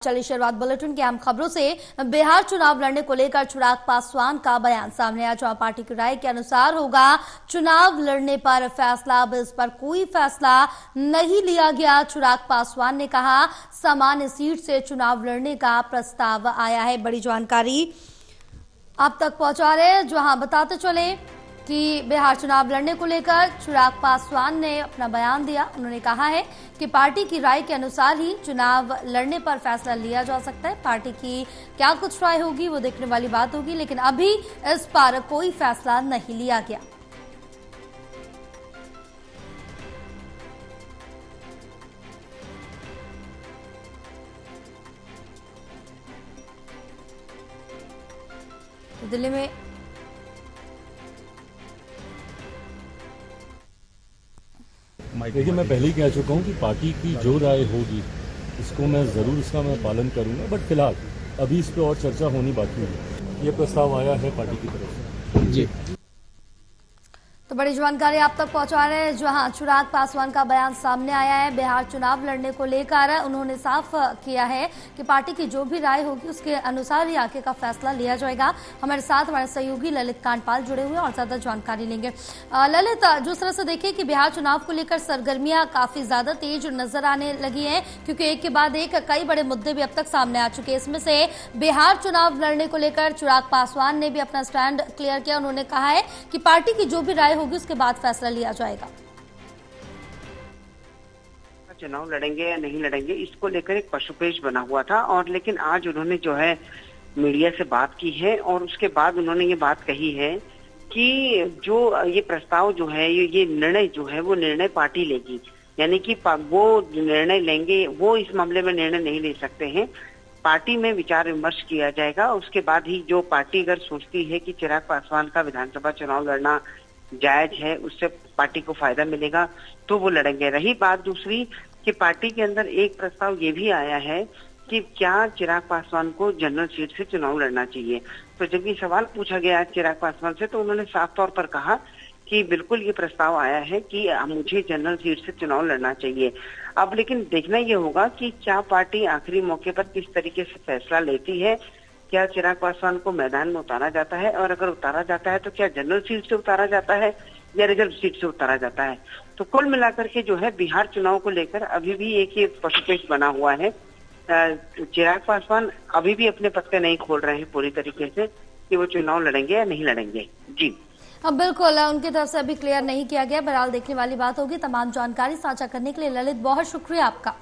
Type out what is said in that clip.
चलिए शुरुआत बुलेटिन की अहम खबरों से। बिहार चुनाव लड़ने को लेकर चिराग पासवान का बयान सामने आया। जो पार्टी की राय के अनुसार होगा चुनाव लड़ने पर फैसला। अब इस पर कोई फैसला नहीं लिया गया। चिराग पासवान ने कहा सामान्य सीट से चुनाव लड़ने का प्रस्ताव आया है। बड़ी जानकारी आप तक पहुंचा रहे हैं। जहां बताते चले कि बिहार चुनाव लड़ने को लेकर चिराग पासवान ने अपना बयान दिया। उन्होंने कहा है कि पार्टी की राय के अनुसार ही चुनाव लड़ने पर फैसला लिया जा सकता है। पार्टी की क्या कुछ राय होगी वो देखने वाली बात होगी, लेकिन अभी इस पर कोई फैसला नहीं लिया गया। तो दिल्ली में देखिए, मैं पहले ही कह चुका हूँ कि पार्टी की जो राय होगी इसको मैं ज़रूर मैं पालन करूँगा, बट फिलहाल अभी इस पर और चर्चा होनी बाकी है। ये प्रस्ताव आया है पार्टी की तरफ से। जी, तो बड़ी जानकारी आप तक पहुंचा रहे हैं। जहां चिराग पासवान का बयान सामने आया है बिहार चुनाव लड़ने को लेकर, उन्होंने साफ किया है कि पार्टी की जो भी राय होगी उसके अनुसार ही आगे का फैसला लिया जाएगा। हमारे साथ हमारे सहयोगी ललित कांडपाल जुड़े हुए और ज्यादा जानकारी लेंगे। ललित, जिस तरह से देखें कि बिहार चुनाव को लेकर सरगर्मियां काफी ज्यादा तेज नजर आने लगी है, क्योंकि एक के बाद एक कई बड़े मुद्दे भी अब तक सामने आ चुके हैं। इसमें से बिहार चुनाव लड़ने को लेकर चिराग पासवान ने भी अपना स्टैंड क्लियर किया। उन्होंने कहा है कि पार्टी की जो भी राय होगी उसके बाद फैसला लिया जाएगा। चुनाव लड़ेंगे या नहीं लड़ेंगे इसको लेकर एक पशुपेश बना हुआ था, और लेकिन आज उन्होंने जो है मीडिया से बात की है और उसके बाद उन्होंने ये बात कही है कि जो ये प्रस्ताव जो है ये निर्णय जो है वो निर्णय पार्टी लेगी, यानी कि वो निर्णय लेंगे, वो इस मामले में निर्णय नहीं ले सकते हैं। पार्टी में विचार विमर्श किया जाएगा, उसके बाद ही जो पार्टी अगर सोचती है कि चिराग पासवान का विधानसभा चुनाव लड़ना जायज है, उससे पार्टी को फायदा मिलेगा, तो वो लड़ेंगे। रही बात दूसरी कि पार्टी के अंदर एक प्रस्ताव ये भी आया है कि क्या चिराग पासवान को जनरल सीट से चुनाव लड़ना चाहिए। तो जब ये सवाल पूछा गया चिराग पासवान से तो उन्होंने साफ तौर पर कहा कि बिल्कुल ये प्रस्ताव आया है कि मुझे जनरल सीट से चुनाव लड़ना चाहिए। अब लेकिन देखना ये होगा कि क्या पार्टी आखिरी मौके पर किस तरीके से फैसला लेती है। क्या चिराग पासवान को मैदान में उतारा जाता है, और अगर उतारा जाता है तो क्या जनरल सीट से उतारा जाता है या रिजर्व सीट से उतारा जाता है। तो कुल मिलाकर के जो है बिहार चुनाव को लेकर अभी भी एक ये पशुपेश बना हुआ है। चिराग पासवान अभी भी अपने पत्ते नहीं खोल रहे हैं पूरी तरीके से कि वो चुनाव लड़ेंगे या नहीं लड़ेंगे। जी अब बिल्कुल उनकी तरफ से अभी क्लियर नहीं किया गया। बहरहाल देखने वाली बात होगी। तमाम जानकारी साझा करने के लिए ललित बहुत शुक्रिया आपका।